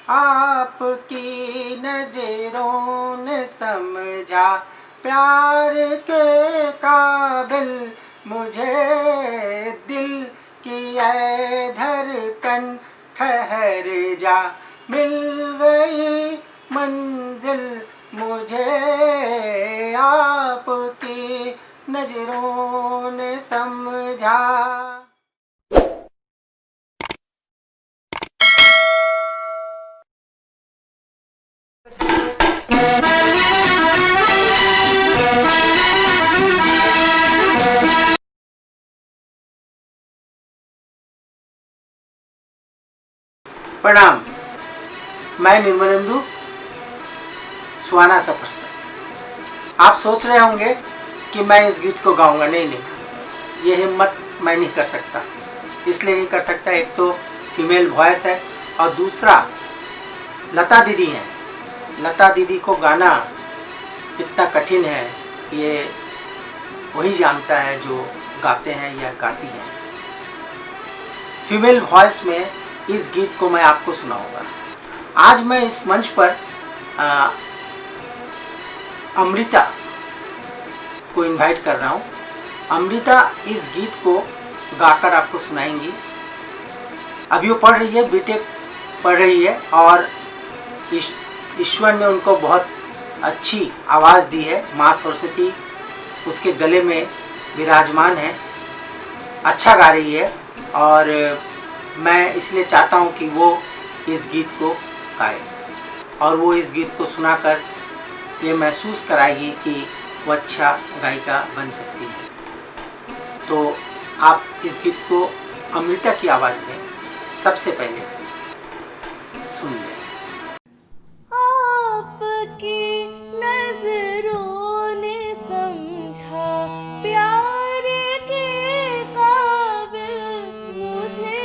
आपकी नजरों ने समझा प्यार के काबिल मुझे, दिल की ऐ धड़कन ठहर जा, मिल गई मंजिल मुझे, आपकी नजरों ने समझा। प्रणाम, मैं निर्मलेंदु सुहाना सफर से। आप सोच रहे होंगे कि मैं इस गीत को गाऊंगा। नहीं, ये हिम्मत मैं नहीं कर सकता। इसलिए नहीं कर सकता, एक तो फीमेल वॉइस है और दूसरा लता दीदी हैं। लता दीदी को गाना कितना कठिन है ये वही जानता है जो गाते हैं या गाती हैं। फीमेल वॉइस में इस गीत को मैं आपको सुनाऊंगा। आज मैं इस मंच पर अमृता को इनवाइट कर रहा हूँ। अमृता इस गीत को गाकर आपको सुनाएंगी। अभी वो पढ़ रही है, बीटेक पढ़ रही है और ईश्वर ने उनको बहुत अच्छी आवाज़ दी है। माँ सरस्वती उसके गले में विराजमान है, अच्छा गा रही है और मैं इसलिए चाहता हूँ कि वो इस गीत को गाए और वो इस गीत को सुनाकर ये महसूस कराएगी कि वो अच्छा गायिका बन सकती है। तो आप इस गीत को अमृता की आवाज़ में सबसे पहले सुन लें। आपकी नजरों ने समझा प्यार के काबिल मुझे,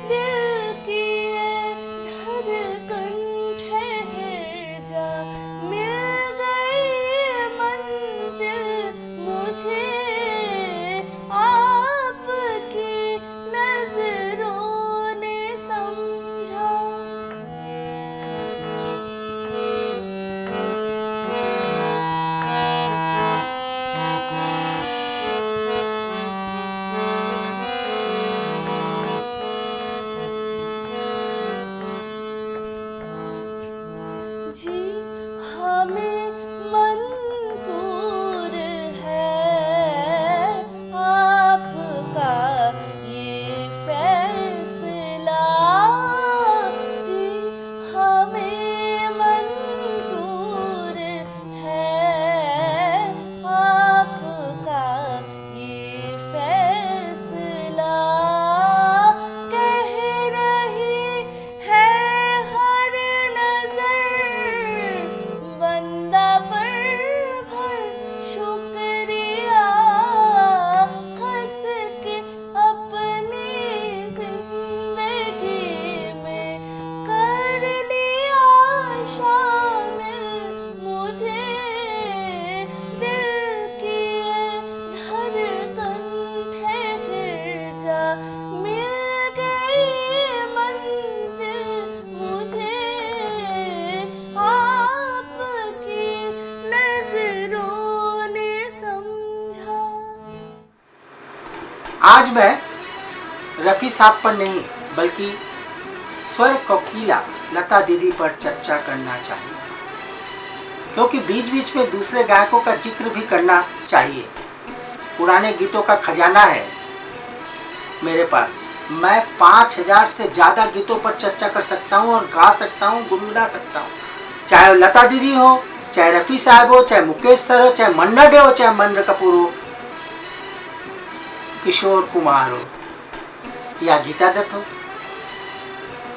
दिल की धड़कन ठहर जा, मिल गई मंजिल मुझे, आपकी नजरों ने समझा। जी हमें मंजूर है आपका ये फैसला, जी हमें मंजूर है आपका ये फैसला, कह रही है हर नजर बंदा पर भर शुक्रिया, हंस के अपनी जिंदगी में कर लिया शामिल मुझे, दिल की धड़कन ठहर जा, मिल गई मंजिल मुझे, आपकी नजरों ने समझा। आज मैं रफ़ी साहब पर नहीं बल्कि स्वर कोकिला लता दीदी पर चर्चा करना चाहिए, क्योंकि बीच बीच में दूसरे गायकों का जिक्र भी करना चाहिए। पुराने गीतों का खजाना है मेरे पास। मैं 5000 से ज़्यादा गीतों पर चर्चा कर सकता हूँ और गा सकता हूँ, गुनगुना सकता हूँ। चाहे लता दीदी हो, चाहे रफ़ी साहब हो, चाहे मुकेश सर हो, चाहे मन्ना डे हो, चाहे महेंद्र कपूर हो, किशोर कुमार हो या गीता दत्त हो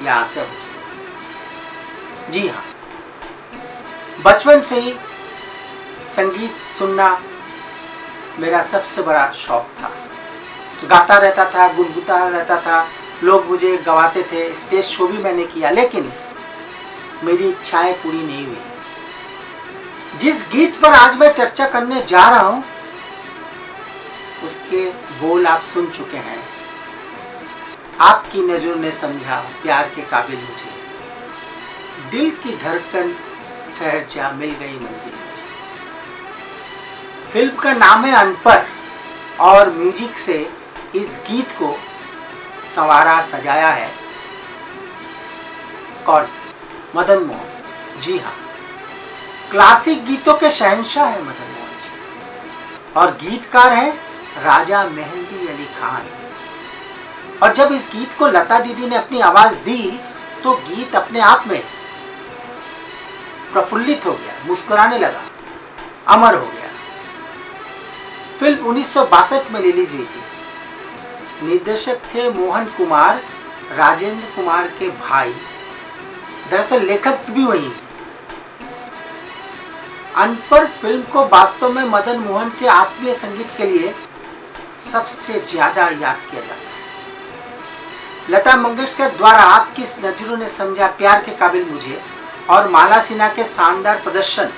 या आशा भोसले। जी हाँ, बचपन से ही संगीत सुनना मेरा सबसे बड़ा शौक था। गाता रहता था, गुनगुनाता रहता था, लोग मुझे गवाते थे, स्टेज शो भी मैंने किया, लेकिन मेरी इच्छाएं पूरी नहीं हुई। जिस गीत पर आज मैं चर्चा करने जा रहा हूं उसके बोल आप सुन चुके हैं। आपकी नजरों ने समझा प्यार के काबिल मुझे, दिल की धड़कन ठहर जा मिल गई मंजिल मुझे। फिल्म का नाम है अनपर और म्यूजिक से इस गीत को संवारा सजाया है कौन? मदन मोहन। जी हाँ, क्लासिक गीतों के शहंशाह है मदन मोहन जी और गीतकार हैं राजा मेहंदी अली खान। और जब इस गीत को लता दीदी ने अपनी आवाज दी तो गीत अपने आप में प्रफुल्लित हो गया, मुस्कुराने लगा, अमर हो गया। फिल्म 1962 में रिलीज हुई थी। निर्देशक थे मोहन कुमार, राजेंद्र कुमार के भाई। दरअसल लेखक भी वही हैं। अनपर फिल्म को वास्तव में मदन मोहन के आत्मीय संगीत के लिए सबसे ज्यादा याद किया जाता है। लता मंगेशकर द्वारा आपकी इस नजरों ने समझा प्यार के काबिल मुझे और माला सिन्हा के शानदार प्रदर्शन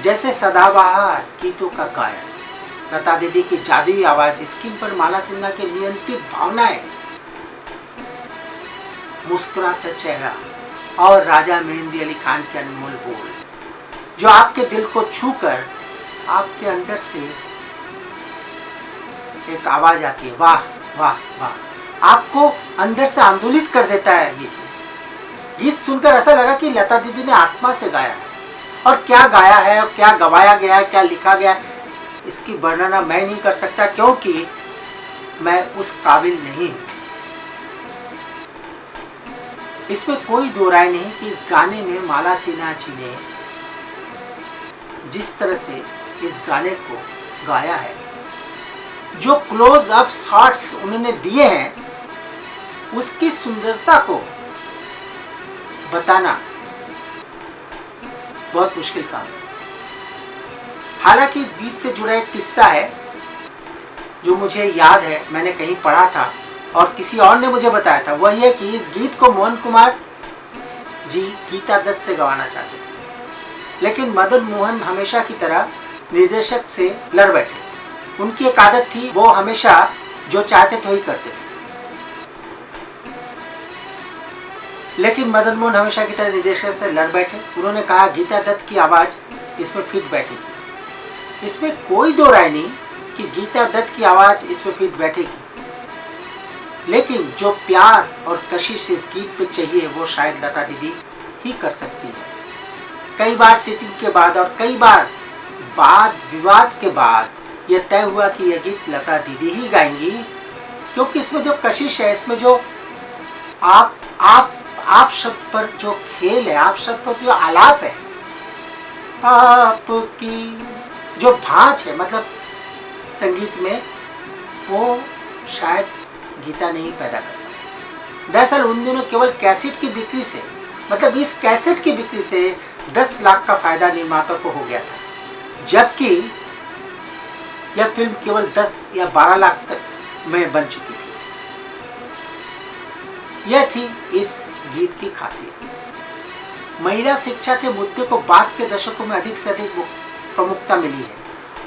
जैसे सदाबहार गीतों का गायन, लता दीदी की जादुई आवाज, स्क्रीन पर माला सिन्हा के नियंत्रित भावनाएं, मुस्कुराता चेहरा और राजा मेहंदी अली खान के अनमोल बोल जो आपके दिल को छूकर आपके अंदर से एक आवाज आती है, वाह वाह वाह, आपको अंदर से आंदोलित कर देता है। ये गीत सुनकर ऐसा लगा कि लता दीदी ने आत्मा से गाया है। और क्या गाया है और क्या गवाया गया है, क्या लिखा गया है, इसकी वर्णना मैं नहीं कर सकता क्योंकि मैं उस काबिल नहीं हूं। इसमें कोई दो राय नहीं कि इस गाने में माला सिन्हा जी ने जिस तरह से इस गाने को गाया है, जो क्लोज अप शॉट्स उन्होंने दिए हैं, उसकी सुंदरता को बताना बहुत मुश्किल काम है। हालांकि इस गीत से जुड़ा एक किस्सा है जो मुझे याद है, मैंने कहीं पढ़ा था और किसी और ने मुझे बताया था। वह यह कि इस गीत को मोहन कुमार जी गीता दत्त से गवाना चाहते थे, लेकिन मदन मोहन हमेशा की तरह निर्देशक से लड़ बैठे। उनकी एक आदत थी, वो हमेशा जो चाहते थे वही करते थे, लेकिन मदन मोहन हमेशा की तरह निर्देशक से लड़ बैठे। उन्होंने कहा गीता दत्त की आवाज इसमें फिट बैठेगी। इसमें कोई दो राय नहीं कि गीता दत्त की आवाज इसमें फिट बैठेगी, लेकिन जो प्यार और कशिश इस गीत पे चाहिए वो शायद लता दीदी ही कर सकती है। कई बार सीटिंग के बाद और कई बार वाद विवाद के बाद यह तय हुआ कि यह गीत लता दीदी ही गाएंगी, क्योंकि इसमें जो कशिश है, इसमें जो आप शब्द पर जो खेल है, आप शब्द पर जो आलाप है, आपकी जो भांज है, मतलब संगीत में, वो शायद गीता नहीं पैदा करता। दरअसल उन दिनों केवल कैसेट की बिक्री से, मतलब इस कैसेट की बिक्री से 10 लाख का फायदा निर्माता को हो गया था, जबकि यह फिल्म केवल 10 या 12 लाख तक में बन चुकी थी। यह थी इस गीत की खासियत। महिला शिक्षा के मुद्दे को बाद के दशकों में अधिक से अधिक प्रमुखता मिली है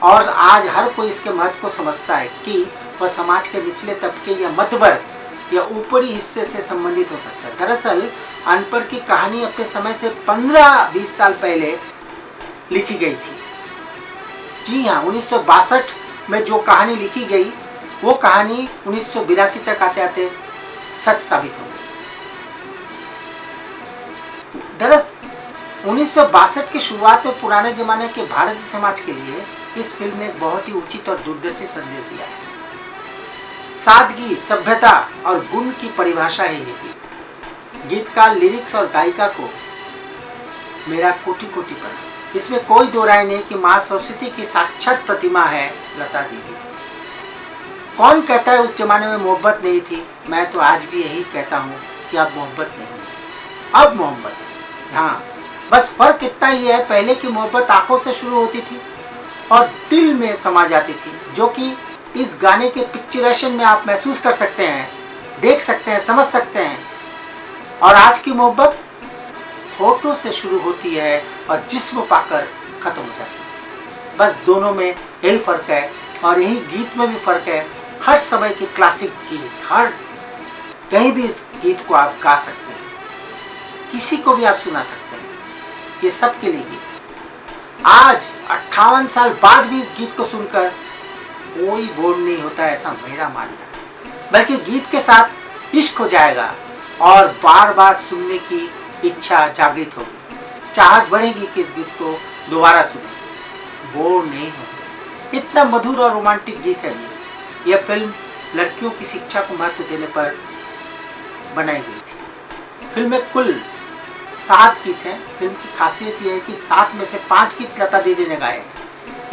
और आज हर कोई इसके महत्व को समझता है कि वह समाज के निचले तबके या मध्य वर्ग या ऊपरी हिस्से से संबंधित हो सकता है। दरअसल अनपर की कहानी अपने समय से 15-20 साल पहले लिखी गई थी। जी हाँ, 1962 में जो कहानी लिखी गई वो कहानी 1982 तक आते आते सच साबित हो गई। दरअसल 1962 की शुरुआत में पुराने जमाने के भारतीय समाज के लिए इस फिल्म ने एक बहुत ही उचित और दूरदर्शी संदेश दिया है। सादगी, सभ्यता और गुण की परिभाषा है ये गीत। गीतकार, लिरिक्स और गायिका को मेरा कोटि कोटि प्रणाम। इसमें कोई दो राय नहीं कि मां सरस्वती की साक्षात प्रतिमा है लता दीदी। कौन कहता है उस जमाने में मोहब्बत नहीं थी? मैं तो आज भी यही कहता हूँ कि अब मोहब्बत नहीं है, अब मोहब्बत है। हाँ, बस फर्क इतना ही है, पहले की मोहब्बत आंखों से शुरू होती थी और दिल में समा जाती थी, जो कि इस गाने के पिक्चरेशन में आप महसूस कर सकते हैं, देख सकते हैं, समझ सकते हैं। और आज की मोहब्बत होठों से शुरू होती है और जिस्म पाकर खत्म हो जाती है। बस दोनों में यही फर्क है और यही गीत में भी फर्क है। हर समय के क्लासिक गीत, हर कहीं भी इस गीत को आप गा सकते हैं, किसी को भी आप सुना सकते हैं, ये सबके लिए गीत है। आज 58 साल बाद भी इस गीत को सुनकर कोई बोर नहीं होता, ऐसा मेरा मानना है, बल्कि गीत के साथ इश्क हो जाएगा और बार बार सुनने की इच्छा जागृत होगी, चाहत बढ़ेगी कि इस गीत को दोबारा सुने, बोर नहीं होंगे। इतना मधुर और रोमांटिक गीत है ये। यह फिल्म लड़कियों की शिक्षा को महत्व देने पर बनाई गई थी। फिल्म में कुल 7 गीत हैं। फिल्म की खासियत यह है कि 7 में से 5 गीत लता दीदी ने गाए हैं,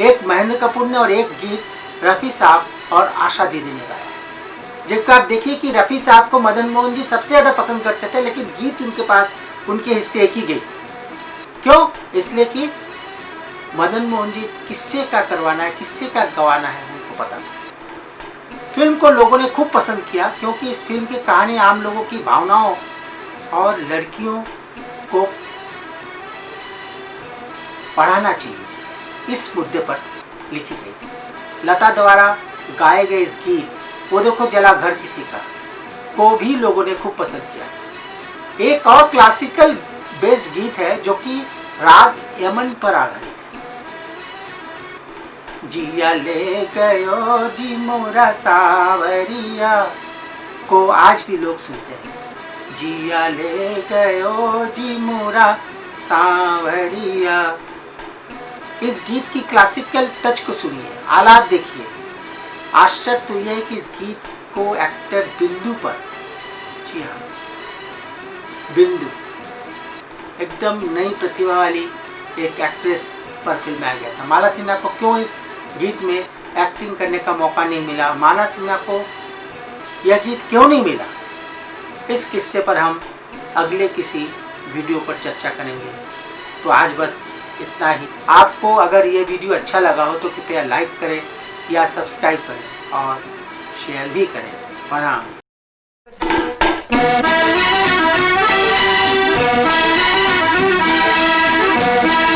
एक महेंद्र कपूर ने और एक गीत रफ़ी साहब और आशा दीदी ने गाया है। जबकि आप देखिए कि रफ़ी साहब को मदन मोहन जी सबसे ज़्यादा पसंद करते थे, लेकिन गीत उनके पास उनके हिस्से एक ही गई। क्यों? इसलिए कि मदन मोहन जी किस्से का करवाना है, किस्से का गवाना है, उनको पता था। फिल्म को लोगों ने खूब पसंद किया क्योंकि इस फिल्म की कहानी आम लोगों की भावनाओं और लड़कियों को पढ़ाना चाहिए, इस मुद्दे पर लिखी गई थी। लता द्वारा गाए गए इस गीत वो देखो जला घर किसी का को भी लोगों ने खूब पसंद किया। एक और क्लासिकल बेस्ड गीत है जो कि राग यमन पर आधारित है। जिया ले गयो जी मोरा सावरिया को आज भी लोग सुनते हैं। जिया ले गयो जी मोरा सावरिया। इस गीत की क्लासिकल टच को सुनिए, आलाप देखिए। आश्चर्य तो यह है कि इस गीत को एक्टर बिंदु पर, जी हाँ बिंदु, एकदम नई प्रतिभा वाली एक एक्ट्रेस पर फिल्माया गया था। माला सिन्हा को क्यों इस गीत में एक्टिंग करने का मौका नहीं मिला, माला सिन्हा को यह गीत क्यों नहीं मिला, इस किस्से पर हम अगले किसी वीडियो पर चर्चा करेंगे। तो आज बस इतना ही। आपको अगर ये वीडियो अच्छा लगा हो तो कृपया लाइक करें या सब्सक्राइब करें और शेयर भी करें। प्रणाम।